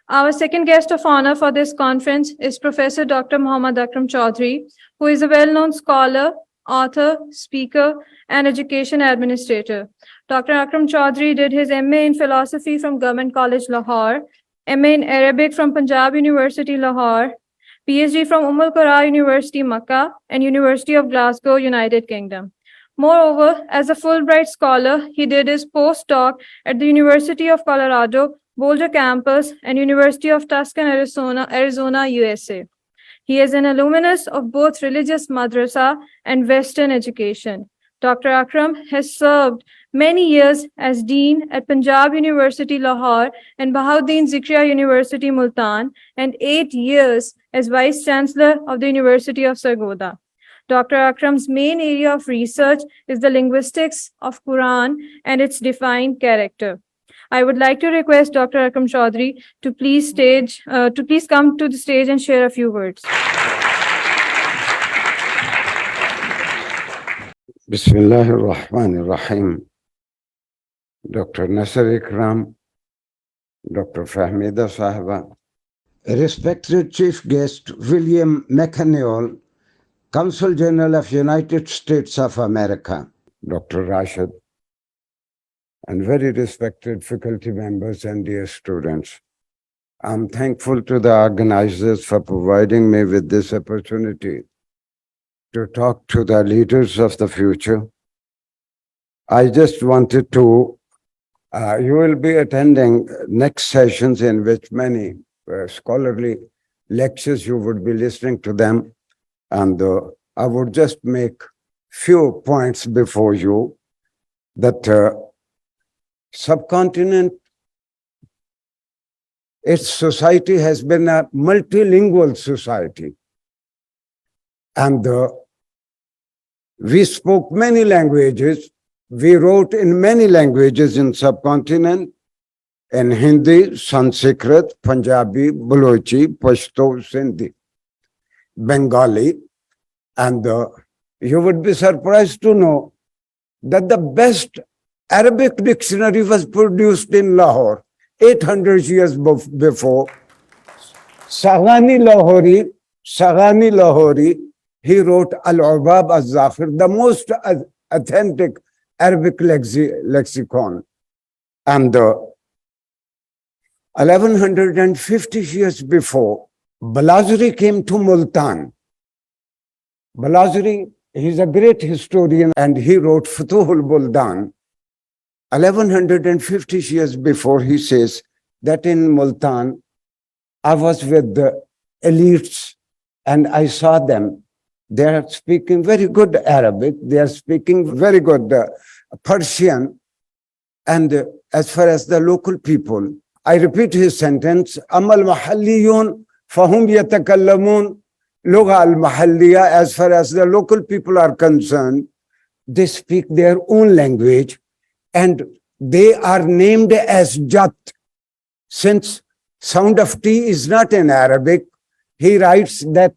Our second guest of honor for this conference is Professor Dr. Muhammad Akram Chaudhary, who is a well-known scholar, author, speaker, and education administrator. Dr. Akram Chaudhary did his MA in philosophy from Government College Lahore, MA in Arabic from Punjab University Lahore, PhD from Al Qura University Makkah, and University of Glasgow, United Kingdom. Moreover, as a Fulbright scholar, he did his postdoc at the University of Colorado, Boulder campus, and University of Tucson, Arizona, USA. He is an alumnus of both religious madrasa and Western education. Dr. Akram has served many years as Dean at Punjab University Lahore and Bahauddin Zikriya University Multan, and 8 years as Vice Chancellor of the University of Sargodha. Dr. Akram's main area of research is the linguistics of Quran and its defined character. I would like to request Dr. Akram Chaudhary to please come to the stage and share a few words. Bismillah ar-Rahman ar-Rahim. Dr. Nasser Ikram, Dr. Fahmida Sahiba, respected Chief Guest William McAneal, Consul General of United States of America, Dr. Rashid, and very respected faculty members and dear students. I'm thankful to the organizers for providing me with this opportunity to talk to the leaders of the future. I just wanted to, you will be attending next sessions in which many scholarly lectures, you would be listening to them. And I would just make few points before you that subcontinent, its society has been a multilingual society. And we spoke many languages. We wrote in many languages in subcontinent, in Hindi, Sanskrit, Punjabi, Balochi, Pashto, Sindhi, Bengali. And you would be surprised to know that the best Arabic dictionary was produced in Lahore 800 years before. Saghani Lahori, he wrote Al-Ubab al-Zakhir, the most authentic Arabic lexicon. And 1150 years before, Balazuri came to Multan. Balazuri, he's a great historian and he wrote Futuhul Buldan. 1150 years before, he says that in Multan, I was with the elites and I saw them. They are speaking very good Arabic. They are speaking very good Persian. And as far as the local people, I repeat his sentence, Amal Mahalliyun Fahum Yatakallamun Lugha al-Mahalliya, as far as the local people are concerned, they speak their own language and they are named as Jat. Since sound of T is not in Arabic, he writes that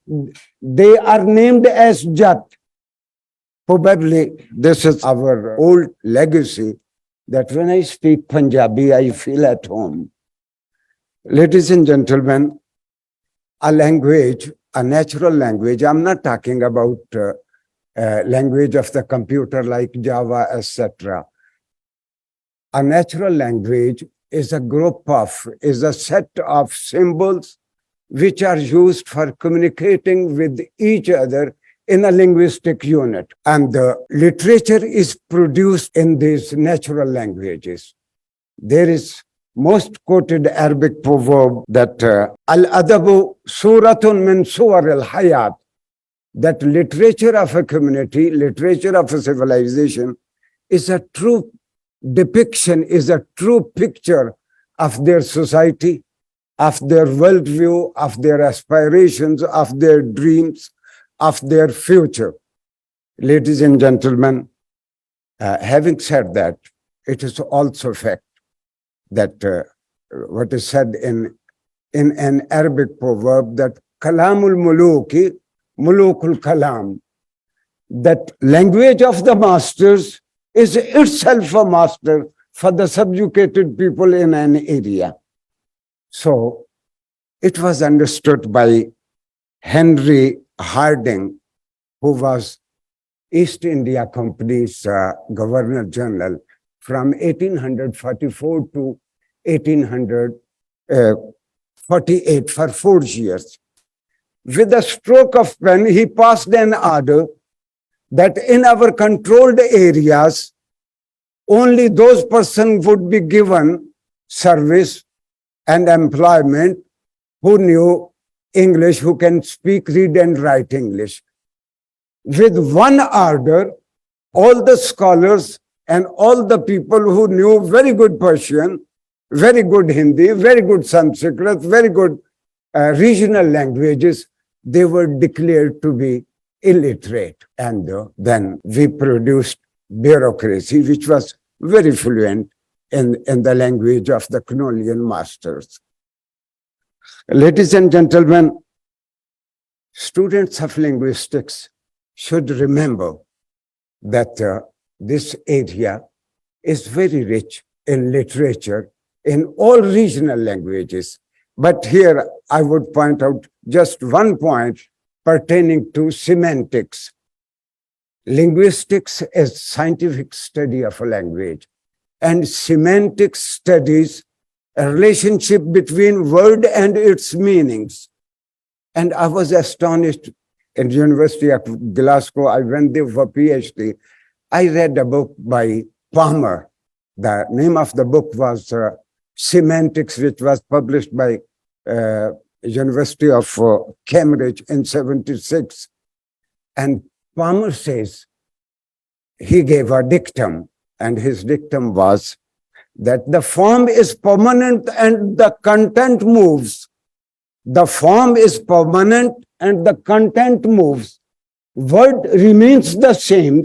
they are named as Jat. Probably this is our old legacy, that when I speak Punjabi, I feel at home. Ladies and gentlemen, a language, a natural language, I'm not talking about language of the computer like Java, etc. A natural language is a group of, is a set of symbols which are used for communicating with each other in a linguistic unit. And the literature is produced in these natural languages. There is most quoted Arabic proverb that al-adabu suratun min suwar al-hayat, that literature of a community, literature of a civilization is a true depiction, is a true picture of their society, of their worldview, of their aspirations, of their dreams, of their future. Ladies and gentlemen, having said that, it is also fact that what is said in an Arabic proverb that kalamul muluki mulukul kalam, that language of the masters is itself a master for the subjugated people in an area. So It was understood by Henry Harding, who was East India Company's Governor General from 1844 to 1848 for 4 years. With a stroke of pen, he passed an order that in our controlled areas, only those persons would be given service and employment who knew English, who can speak, read, and write English. With one order, all the scholars and all the people who knew very good Persian, very good Hindi, very good Sanskrit, very good regional languages, they were declared to be illiterate. And then we produced bureaucracy, which was very fluent in the language of the colonial masters. Ladies and gentlemen, students of linguistics should remember that this area is very rich in literature in all regional languages. But here I would point out just one point pertaining to semantics. Linguistics is scientific study of a language, and semantics studies a relationship between word and its meanings. And I was astonished in the University of Glasgow. I went there for PhD. I read a book by Palmer. The name of the book was Semantics, which was published by University of Cambridge in 1976. And Palmer says, he gave a dictum, and his dictum was that the form is permanent and the content moves. The form is permanent and the content moves. Word remains the same,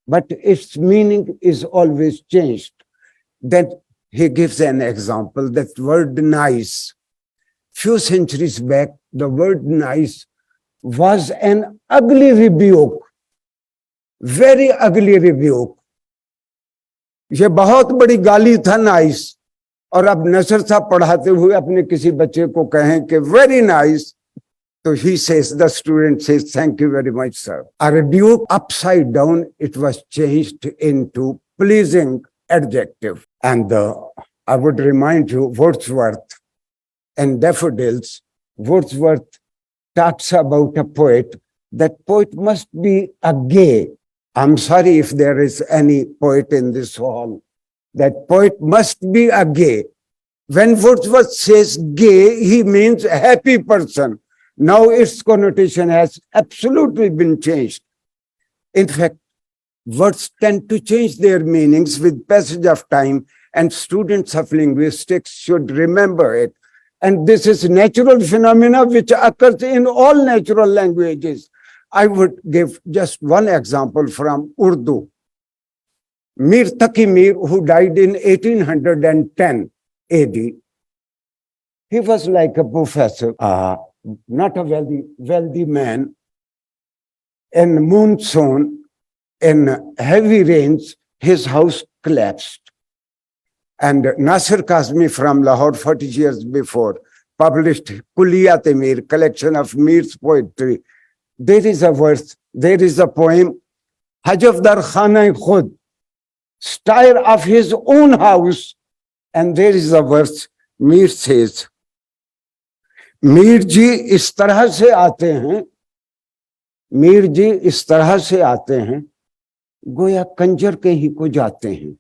but its meaning is always changed. Then he gives an example, that word nice. Few centuries back, the word nice was an ugly rebuke, very ugly rebuke. ये बहुत बड़ी गाली था nice, और अब नसर साहब पढ़ाते हुए अपने किसी बच्चे को कहें कि वेरी नाइस, तो he says, the student says, thank you very much, sir. A rebuke upside down, it was changed into pleasing adjective. And I would remind you, Wordsworth and Daffodils, Wordsworth talks about a poet. That poet must be a gay. I'm sorry if there is any poet in this hall. That poet must be a gay. When Wordsworth says gay, he means a happy person. Now its connotation has absolutely been changed. In fact, words tend to change their meanings with passage of time, and students of linguistics should remember it. And this is natural phenomena which occurs in all natural languages. I would give just one example from Urdu. Mir Taqi Mir, who died in 1810 AD, he was like a professor, not a wealthy man. In monsoon, in heavy rains, his house collapsed. And Nasir Kazmi from Lahore, 40 years before, published Kulliyat-e-Mir, collection of Mir's poetry. There is a verse, there is a poem, Hajaf dar khana khud, style of his own house. And there is a verse, Mir says, Mir ji is tarah se aate hain, Mir ji is tarah se aate hain, goya kanjar ke hi ko jaate hain.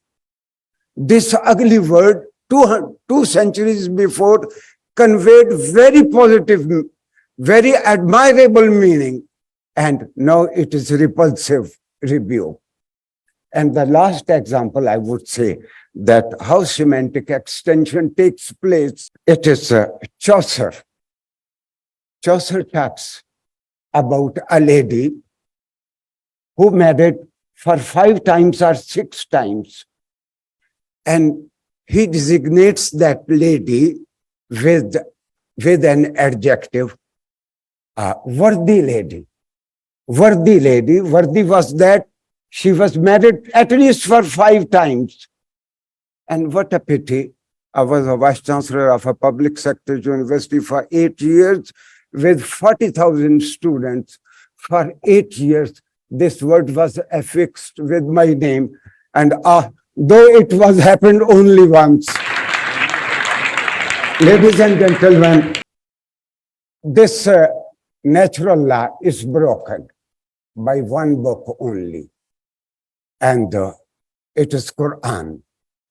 This ugly word, 2 centuries before, conveyed very positive, very admirable meaning, and now it is repulsive rebuke. And the last example, I would say, that how semantic extension takes place, it is Chaucer. Chaucer talks about a lady who married for 5 times or 6 times, and he designates that lady with an adjective, worthy lady. Worthy lady. Worthy was that she was married at least for 5 times. And what a pity, I was a vice chancellor of a public sector university for 8 years with 40,000 students. For 8 years, this word was affixed with my name. And though it was happened only once, ladies and gentlemen, this natural law is broken by one book only. And it is Quran.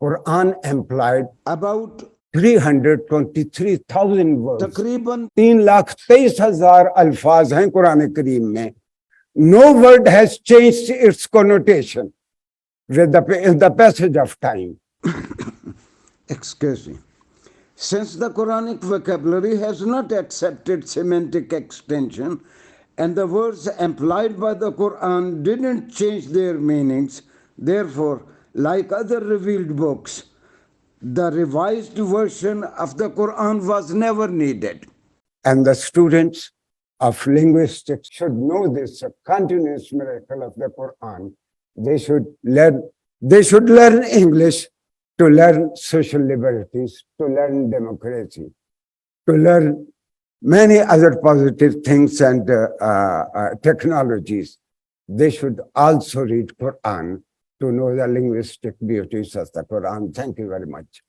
Quran implied about 323,000 words. तकरीबन 3,23,000 अल्फाज हैं कुरान करीम में. No word has changed its connotation with the passage of time. Excuse me. Since the Quranic vocabulary has not accepted semantic extension and the words implied by the Quran didn't change their meanings, therefore, like other revealed books, the revised version of the Quran was never needed. And the students of linguistics should know this continuous miracle of the Quran. They should learn English to learn social liberties, to learn democracy, to learn many other positive things and technologies. They should also read Quran to know the linguistic beauties of the Quran. Thank you very much.